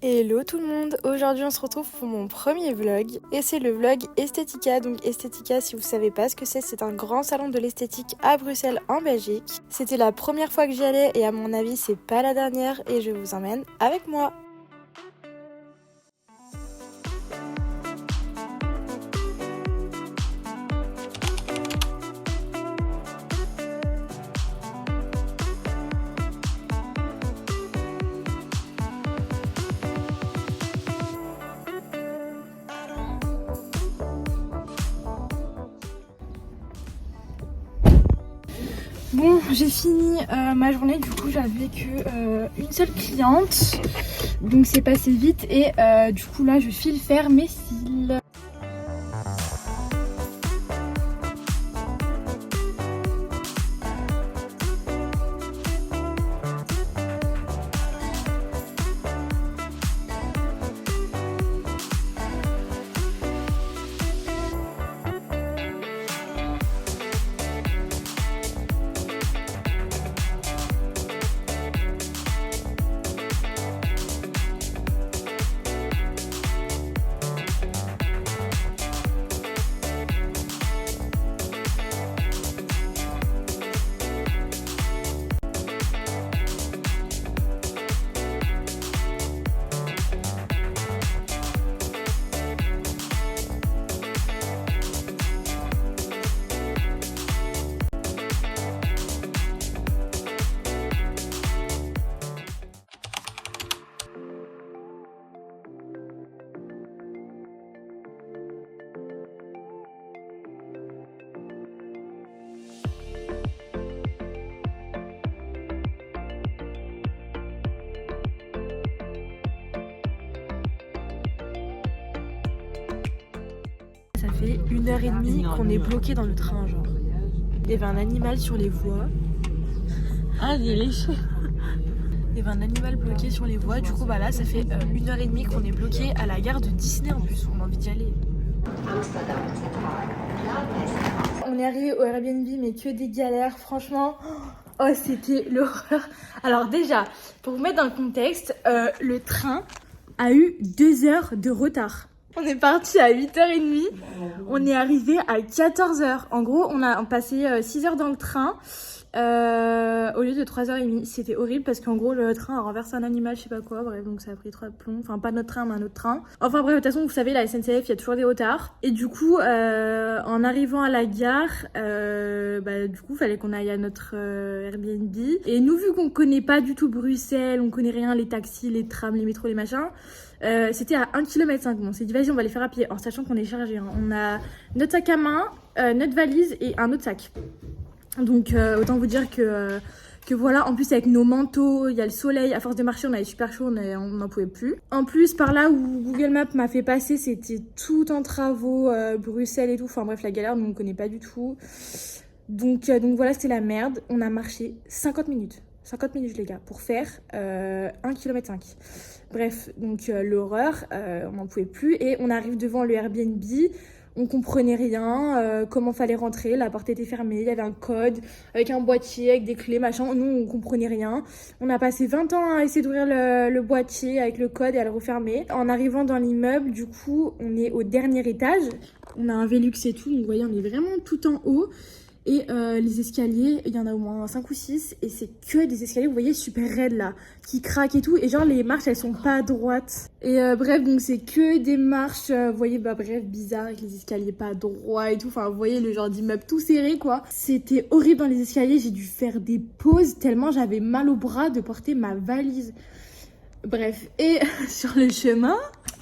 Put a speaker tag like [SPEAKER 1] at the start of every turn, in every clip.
[SPEAKER 1] Hello tout le monde, aujourd'hui on se retrouve pour mon premier vlog et c'est le vlog Estetica. Donc Estetica, si vous savez pas ce que c'est un grand salon de l'esthétique à Bruxelles en Belgique. C'était la première fois que j'y allais et à mon avis c'est pas la dernière et je vous emmène avec moi. Bon, j'ai fini ma journée, du coup j'avais que une seule cliente, donc c'est passé vite et du coup là je file faire mes cils. Ça fait 1h30 qu'on est bloqué dans le train, genre. Il y avait un animal sur les voies.
[SPEAKER 2] Ah, il est léché.
[SPEAKER 1] Il y avait un animal bloqué sur les voies. Du coup, bah là, ça fait 1h30 qu'on est bloqué à la gare de Disney en plus. On a envie d'y aller. On est arrivé au Airbnb, mais que des galères, franchement. Oh, c'était l'horreur. Alors déjà, pour vous mettre dans le contexte, le train a eu 2 heures de retard. On est parti à 8h30, on est arrivé à 14h. En gros, on a passé 6 heures dans le train au lieu de 3h30. C'était horrible parce qu'en gros, le train a renversé un animal, je sais pas quoi. Bref, donc ça a pris 3 plombs. Enfin, pas notre train, mais un autre train. Enfin bref, de toute façon, vous savez, la SNCF, il y a toujours des retards. Et du coup, en arrivant à la gare, du coup, fallait qu'on aille à notre Airbnb. Et nous, vu qu'on connaît pas du tout Bruxelles, on connaît rien, les taxis, les trams, les métros, les machins... c'était à 1,5 km. Bon, on s'est dit vas-y on va les faire à pied en sachant qu'on est chargé, hein. On a notre sac à main, notre valise et un autre sac. Donc autant vous dire que voilà, en plus avec nos manteaux, il y a le soleil, à force de marcher on avait super chaud, on n'en pouvait plus. En plus par là où Google Maps m'a fait passer, c'était tout en travaux, Bruxelles et tout, enfin bref la galère, nous on connaît pas du tout. Donc voilà, c'était la merde. On a marché 50 minutes. 50 minutes les gars, pour faire 1,5 km. Bref, donc l'horreur, on n'en pouvait plus. Et on arrive devant le Airbnb, on comprenait rien, comment fallait rentrer, la porte était fermée, il y avait un code avec un boîtier, avec des clés, machin. Nous, on comprenait rien. On a passé 20 ans à essayer d'ouvrir le boîtier avec le code et à le refermer. En arrivant dans l'immeuble, du coup, on est au dernier étage. On a un Velux et tout, donc vous voyez, on est vraiment tout en haut. Et les escaliers, il y en a au moins 5 ou 6 et c'est que des escaliers, vous voyez, super raides là, qui craquent et tout. Et genre les marches, elles sont pas droites. Et bref, donc c'est que des marches, vous voyez, bref, bizarre, avec les escaliers pas droits et tout. Enfin, vous voyez le genre d'immeuble tout serré, quoi. C'était horrible dans les escaliers, j'ai dû faire des pauses tellement j'avais mal au bras de porter ma valise. Bref, et sur le chemin,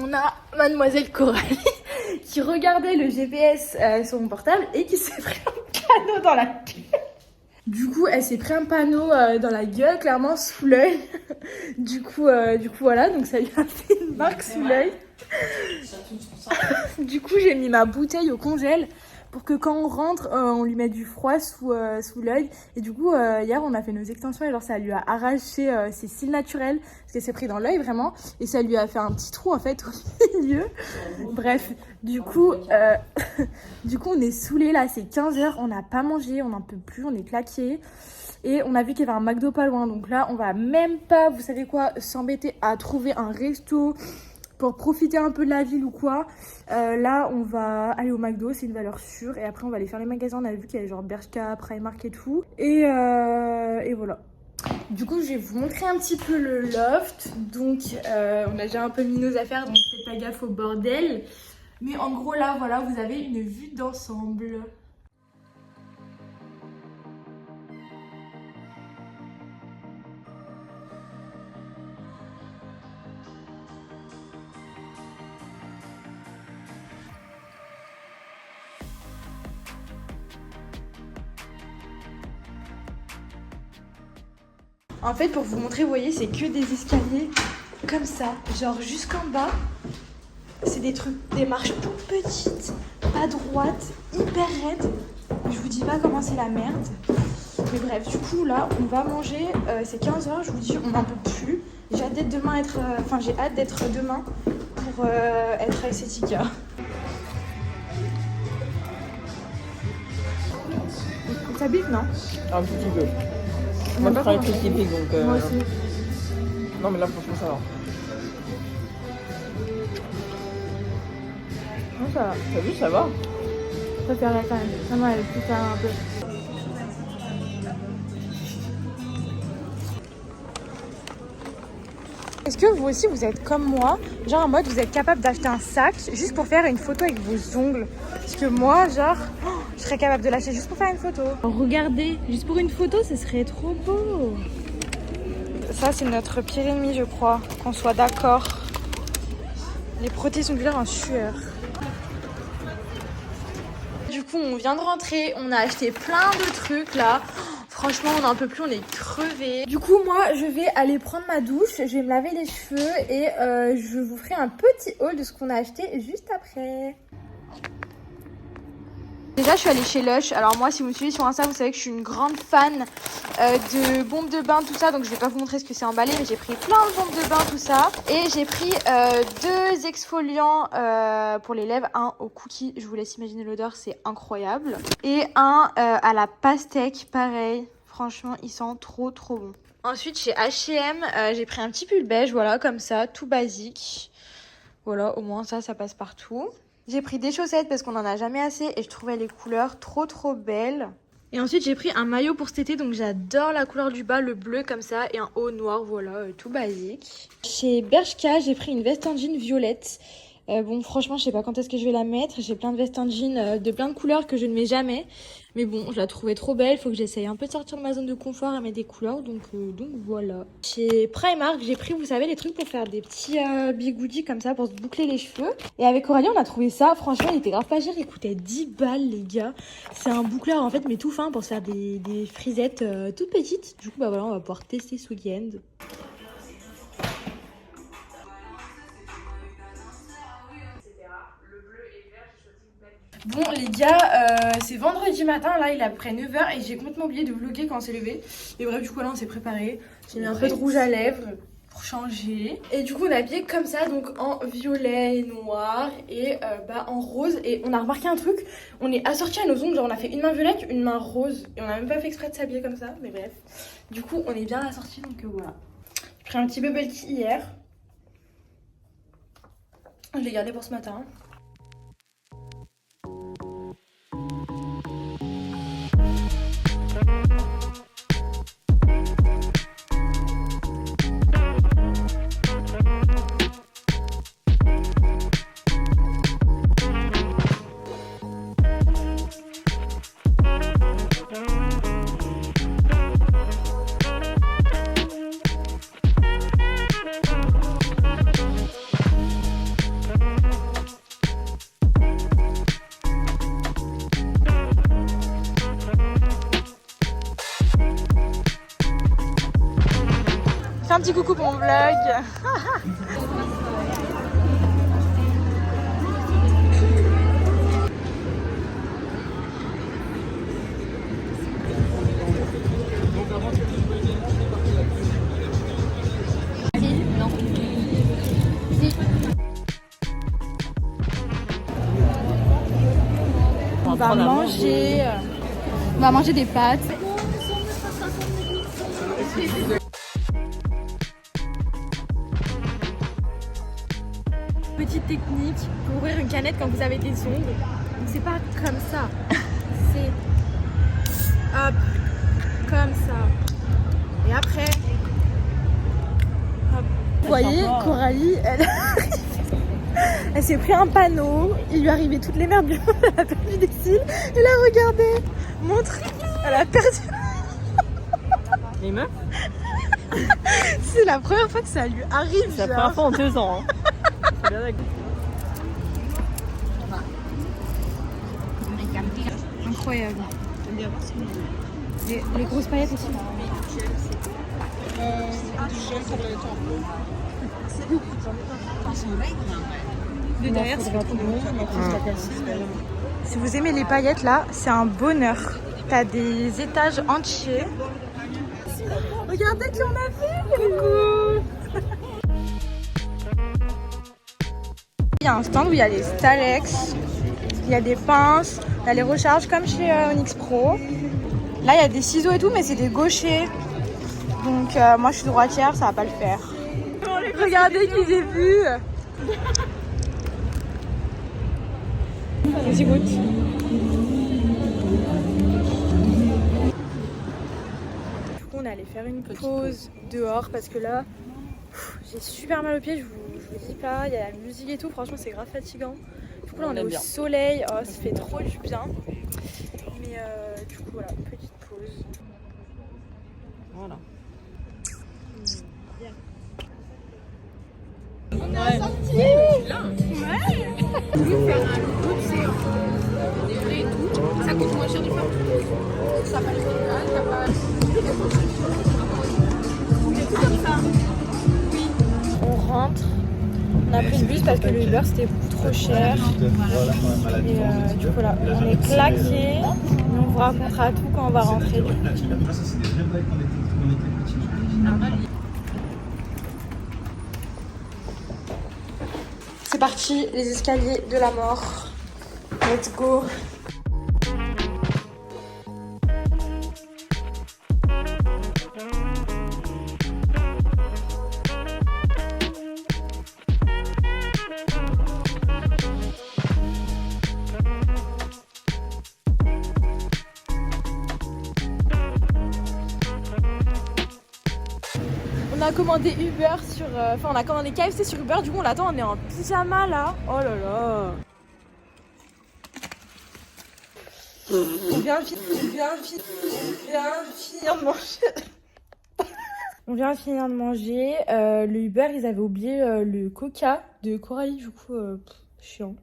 [SPEAKER 1] on a Mademoiselle Coralie qui regardait le GPS sur mon portable et qui s'est pris un panneau dans la gueule. Du coup, elle s'est pris un panneau dans la gueule, clairement sous l'œil. Du coup, voilà, donc ça lui a fait une marque sous l'œil. Du coup, j'ai mis ma bouteille au congèle pour que quand on rentre, on lui mette du froid sous l'œil. Et du coup, hier, on a fait nos extensions et genre ça lui a arraché ses cils naturels parce qu'elle s'est pris dans l'œil vraiment et ça lui a fait un petit trou en fait au milieu. Bref, du coup, on est saoulés là, c'est 15h, on n'a pas mangé, on n'en peut plus, on est claqués. Et on a vu qu'il y avait un McDo pas loin, donc là, on va même pas, vous savez quoi, s'embêter à trouver un resto pour profiter un peu de la ville ou quoi. Là, on va aller au McDo, c'est une valeur sûre. Et après, on va aller faire les magasins. On a vu qu'il y avait genre Bershka, Primark et tout. Et voilà. Du coup, je vais vous montrer un petit peu le loft. Donc, on a déjà un peu mis nos affaires, donc faites pas gaffe au bordel. Mais en gros, là, voilà, vous avez une vue d'ensemble. En fait, pour vous montrer, vous voyez, c'est que des escaliers comme ça, genre jusqu'en bas. C'est des marches toutes petites, pas droites, hyper raides. Je vous dis pas comment c'est la merde. Mais bref, du coup, là, on va manger. C'est 15h, je vous dis, on n'en peut plus. J'ai hâte d'être demain pour être avec Setika. Ça biffe, non?
[SPEAKER 2] Un petit peu. Moi, je prends les trucs typiques, donc...
[SPEAKER 1] Moi aussi.
[SPEAKER 2] Non, mais là, franchement, ça va.
[SPEAKER 1] Non, ça va.
[SPEAKER 2] T'as vu, ça va.
[SPEAKER 1] Ça fait rien quand même. Non, elle peut faire un peu. Est-ce que vous aussi, vous êtes comme moi, genre en mode, vous êtes capable d'acheter un sac juste pour faire une photo avec vos ongles? Parce que moi, genre, je serais capable de l'acheter juste pour faire une photo. Regardez, juste pour une photo, ce serait trop beau. Ça, c'est notre pire ennemi, je crois, qu'on soit d'accord. Les protèges ongulaires en sueur. Du coup, on vient de rentrer, on a acheté plein de trucs là. Franchement, on n'en peut plus, on est crevés. Du coup, moi, je vais aller prendre ma douche, je vais me laver les cheveux et je vous ferai un petit haul de ce qu'on a acheté juste après. Déjà, je suis allée chez Lush. Alors moi, si vous me suivez sur Insta, vous savez que je suis une grande fan de bombes de bain, tout ça. Donc, je vais pas vous montrer ce que c'est emballé, mais j'ai pris plein de bombes de bain, tout ça. Et j'ai pris 2 exfoliants pour les lèvres. Un au cookie, je vous laisse imaginer l'odeur, c'est incroyable. Et un à la pastèque, pareil. Franchement, il sent trop bon. Ensuite, chez H&M, j'ai pris un petit pull beige, voilà, comme ça, tout basique. Voilà, au moins ça passe partout. J'ai pris des chaussettes parce qu'on n'en a jamais assez et je trouvais les couleurs trop belles. Et ensuite j'ai pris un maillot pour cet été, donc j'adore la couleur du bas, le bleu comme ça, et un haut noir, voilà, tout basique. Chez Bershka, j'ai pris une veste en jean violette. Bon, franchement, je sais pas quand est-ce que je vais la mettre. J'ai plein de vestes en jean de plein de couleurs que je ne mets jamais. Mais bon, je la trouvais trop belle. Faut que j'essaye un peu de sortir de ma zone de confort et mettre des couleurs. Donc voilà. Chez Primark, j'ai pris, vous savez, les trucs pour faire des petits bigoudis comme ça pour se boucler les cheveux. Et avec Aurélie, on a trouvé ça. Franchement, il était grave pas cher. Il coûtait 10 balles, les gars. C'est un boucleur en fait, mais tout fin pour se faire des frisettes toutes petites. Du coup, bah voilà, on va pouvoir tester ce week-end. Bon les gars, c'est vendredi matin, là il est à peu près 9h et j'ai complètement oublié de vlogger quand on s'est levé. Et bref, du coup là on s'est préparé. J'ai mis un peu de rouge à lèvres pour changer. Et du coup on est habillé comme ça, donc en violet et noir et en rose. Et on a remarqué un truc, on est assorti à nos ongles, genre on a fait une main violette, une main rose. Et on a même pas fait exprès de s'habiller comme ça, mais bref. Du coup on est bien assortis, donc voilà. J'ai pris un petit bubble tea hier. Je l'ai gardé pour ce matin. Fais un petit coucou pour mon vlog. va manger. On va manger des pâtes. Petite technique pour ouvrir une canette quand vous avez des ongles. Donc c'est pas comme ça. C'est hop, comme ça. Et après, hop. Vous voyez, Coralie, elle s'est pris un panneau. Il lui arrivait toutes les merdes. Elle a perdu des cils. Et là, regardez, montre. Elle a perdu.
[SPEAKER 2] Les meufs,
[SPEAKER 1] C'est la première fois que ça lui arrive.
[SPEAKER 2] c'est la première fois en 2 ans. Hein. C'est bien d'accord.
[SPEAKER 1] Incroyable. Les grosses paillettes aussi. De derrière, c'est si vous aimez les paillettes là, c'est un bonheur. T'as des étages entiers. Regardez qui on a vu. Coucou. Il y a un stand où il y a les Stalex, il y a des pinces, il y a les recharges comme chez Onyx Pro. Là il y a des ciseaux et tout, mais c'est des gauchers. Donc moi je suis droitière, ça va pas le faire. Regardez qui j'ai vu. Vas-y goûte. Du coup on est allé faire une pause dehors parce que là j'ai super mal aux pieds, je vous dis pas, il y a la musique et tout, franchement c'est grave fatigant. Du coup là on est au soleil, oh, ça fait trop du bien. Mais du coup voilà, petite pause.
[SPEAKER 2] Voilà.
[SPEAKER 1] On est sorti. Ouais. Je voulais faire un look, c'est des vrais et tout. Ça coûte moins cher de faire. Ça va comme ça. Oui. On rentre. On a pris le bus parce que le Uber c'était beaucoup trop cher. Et du coup là, on est claqués. On vous racontera tout quand on va rentrer. C'est parti, les escaliers de la mort. Let's go. On a commandé Uber sur... Enfin, on a commandé KFC sur Uber, du coup on l'attend, on est en pyjama là. Oh là là. On vient finir de manger. On vient finir de manger. Le Uber, ils avaient oublié le coca de Coralie, du coup, chiant.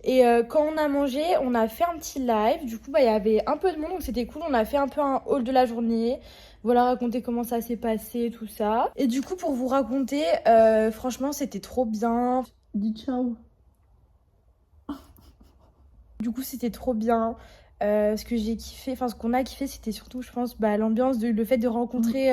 [SPEAKER 1] Et quand on a mangé, on a fait un petit live. Du coup, bah, il y avait un peu de monde, donc c'était cool. On a fait un peu un haul de la journée. Voilà, raconter comment ça s'est passé, tout ça. Et du coup, pour vous raconter, franchement, c'était trop bien.
[SPEAKER 2] Dis ciao.
[SPEAKER 1] Du coup, c'était trop bien. Ce que j'ai kiffé, enfin ce qu'on a kiffé, c'était surtout, je pense, bah, l'ambiance, le fait de rencontrer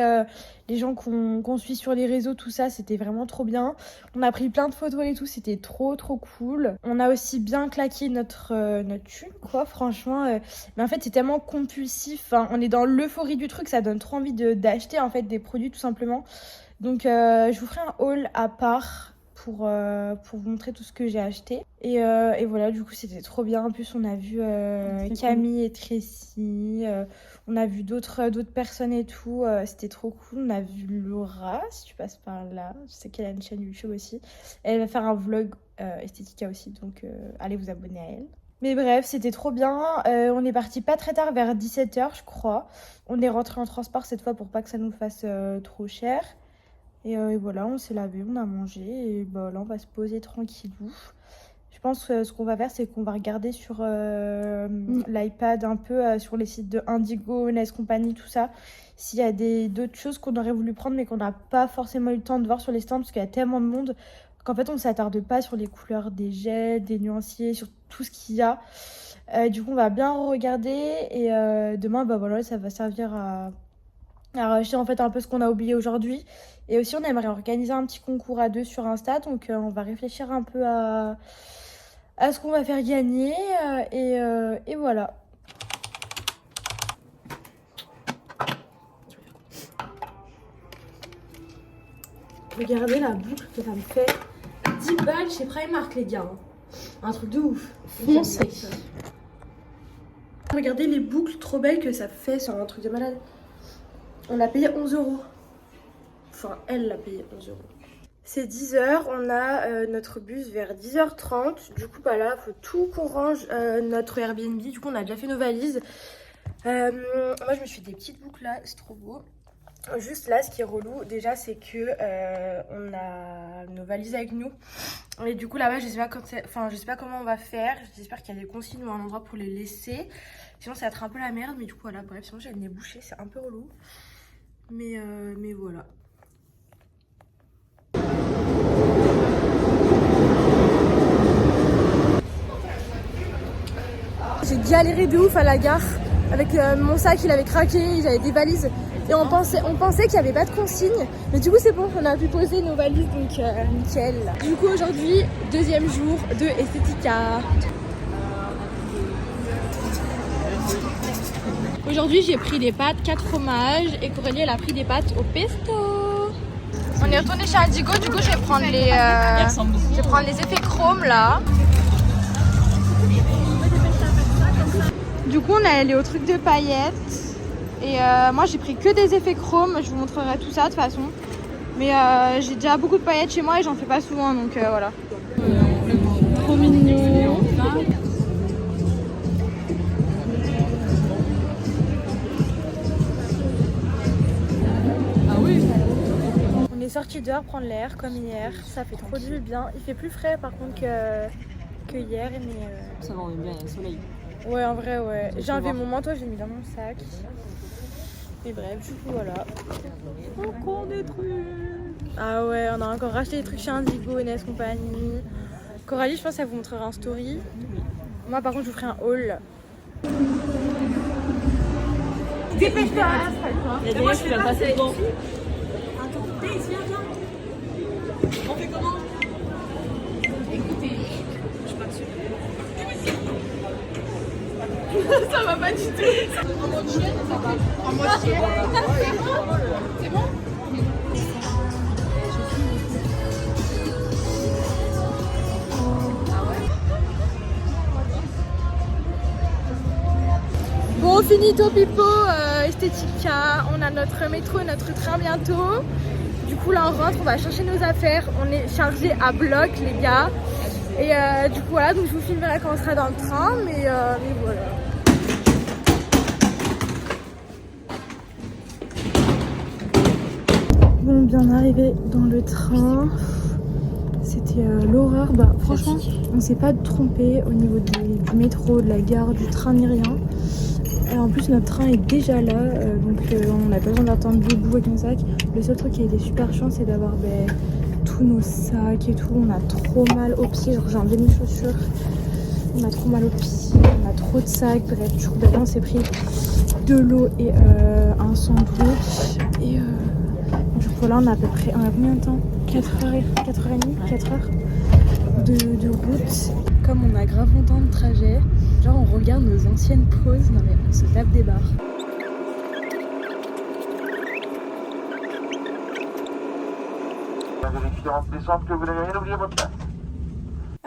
[SPEAKER 1] les gens qu'on suit sur les réseaux, tout ça, c'était vraiment trop bien. On a pris plein de photos et tout, c'était trop cool. On a aussi bien claqué notre thune, quoi, franchement. Mais en fait, c'est tellement compulsif. Hein, on est dans l'euphorie du truc, ça donne trop envie d'acheter en fait des produits tout simplement. Donc, je vous ferai un haul à part. Pour vous montrer tout ce que j'ai acheté. Et voilà, du coup, c'était trop bien. En plus, on a vu Camille et Tracy. On a vu d'autres personnes et tout. C'était trop cool. On a vu Laura, si tu passes par là. Je sais qu'elle a une chaîne YouTube aussi. Elle va faire un vlog Esthética aussi. Donc, allez vous abonner à elle. Mais bref, c'était trop bien. On est parti pas très tard, vers 17h, je crois. On est rentré en transport cette fois pour pas que ça nous fasse trop cher. Et voilà, on s'est lavé, on a mangé et bah, là on va se poser tranquillou. Je pense que ce qu'on va faire, c'est qu'on va regarder sur l'iPad un peu sur les sites de Indigo, Nes Company, tout ça. S'il y a d'autres choses qu'on aurait voulu prendre mais qu'on n'a pas forcément eu le temps de voir sur les stands parce qu'il y a tellement de monde qu'en fait on ne s'attarde pas sur les couleurs des gels, des nuanciers, sur tout ce qu'il y a. Du coup on va bien regarder et demain bah, voilà, ça va servir à racheter en fait un peu ce qu'on a oublié aujourd'hui. Et aussi on aimerait organiser un petit concours à 2 sur Insta, donc on va réfléchir un peu à à ce qu'on va faire gagner et voilà. Regardez la boucle que ça me fait. 10 balles chez Primark, les gars. Un truc de ouf. Foncez. Regardez les boucles trop belles que ça fait sur un truc de malade. On a payé 11 €. Enfin, elle l'a payé 11 €. C'est 10h, on a notre bus vers 10h30. Du coup, bah là, il faut tout qu'on range notre Airbnb. Du coup, on a déjà fait nos valises. Moi, je me suis fait des petites boucles là, c'est trop beau. Juste là, ce qui est relou, déjà, c'est que on a nos valises avec nous. Et du coup, là-bas, je sais pas comment on va faire. J'espère qu'il y a des consignes ou un endroit pour les laisser. Sinon, ça va être un peu la merde. Mais du coup, voilà, bref, sinon j'ai le nez bouché, c'est un peu relou. Mais voilà. J'ai galéré de ouf à la gare. Avec mon sac, il avait craqué, j'avais des valises. Et on pensait qu'il n'y avait pas de consigne. Mais du coup, c'est bon, on a pu poser nos valises, donc nickel. Du coup, aujourd'hui, deuxième jour de Estetica. Aujourd'hui, j'ai pris des pâtes 4 fromages et Coralie, elle a pris des pâtes au pesto. On est retourné chez Indigo, du coup, je vais prendre les effets chrome là. Du coup, on est allé au truc de paillettes. Et moi, j'ai pris que des effets chrome. Je vous montrerai tout ça de toute façon. Mais j'ai déjà beaucoup de paillettes chez moi et j'en fais pas souvent. Donc voilà. Trop mignon. Ah oui. On est sorti dehors prendre l'air comme hier. Ça fait trop du bien. Il fait plus frais par contre que hier. Mais
[SPEAKER 2] Ça va, on est bien, il y a le soleil.
[SPEAKER 1] Ouais, en vrai, ouais. J'ai enlevé mon manteau, j'ai mis dans mon sac. Et bref, du coup, voilà. Encore des trucs. Ah ouais, on a encore racheté des trucs chez Indigo, Nes compagnie. Coralie, je pense qu'elle vous montrera un story. Moi, par contre, je vous ferai un haul. Dépêche-toi.
[SPEAKER 2] Il y a des mecs qui veulent passer devant. On fait comment? Écoutez, je suis pas dessus. Ça va pas du tout. En mode chienne, ça va. En mode chienne. C'est bon?
[SPEAKER 1] Bon, finito pipo, Estetica. On a notre métro et notre train bientôt. Du coup, là, on rentre, on va chercher nos affaires. On est chargé à bloc, les gars. Et du coup, voilà, donc je vous filmerai quand on sera dans le train. Mais voilà. Bon, bien arrivé dans le train. C'était l'horreur. Bah, franchement, on s'est pas trompé au niveau du métro, de la gare, du train ni rien. Et en plus, notre train est déjà là, donc on n'a pas besoin d'attendre debout avec nos sacs. Le seul truc qui a été super chiant, c'est d'avoir tous nos sacs et tout. On a trop mal aux pieds, genre j'ai enlevé mes chaussures. On a trop mal aux pieds, on a trop de sacs. Bref, du coup, on s'est pris de l'eau et un sandwich. Et du coup, là, on a à peu près, on a combien de temps 4h30 4 heures de route. Comme on a grave longtemps de trajet, genre on regarde nos anciennes pauses, non mais on se tape des barres.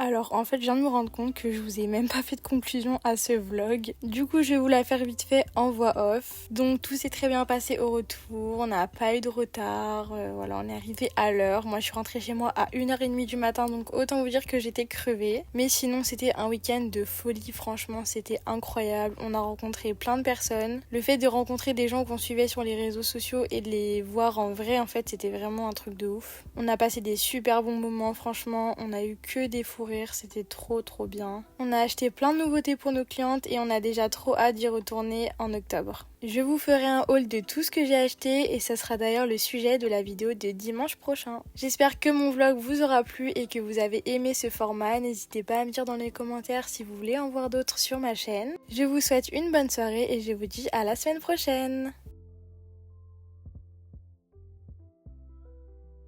[SPEAKER 1] Alors en fait je viens de me rendre compte que je vous ai même pas fait de conclusion à ce vlog. Du coup je vais vous la faire vite fait en voix off. Donc tout s'est très bien passé au retour, on n'a pas eu de retard, voilà on est arrivé à l'heure. Moi je suis rentrée chez moi à 1h30 du matin donc autant vous dire que j'étais crevée. Mais sinon c'était un week-end de folie, franchement c'était incroyable. On a rencontré plein de personnes. Le fait de rencontrer des gens qu'on suivait sur les réseaux sociaux et de les voir en vrai en fait c'était vraiment un truc de ouf. On a passé des super bons moments franchement, on a eu que des fous rires. C'était trop bien. On a acheté plein de nouveautés pour nos clientes et on a déjà trop hâte d'y retourner en octobre. Je vous ferai un haul de tout ce que j'ai acheté et ça sera d'ailleurs le sujet de la vidéo de dimanche prochain. J'espère que mon vlog vous aura plu et que vous avez aimé ce format. N'hésitez pas à me dire dans les commentaires si vous voulez en voir d'autres sur ma chaîne. Je vous souhaite une bonne soirée et je vous dis à la semaine prochaine.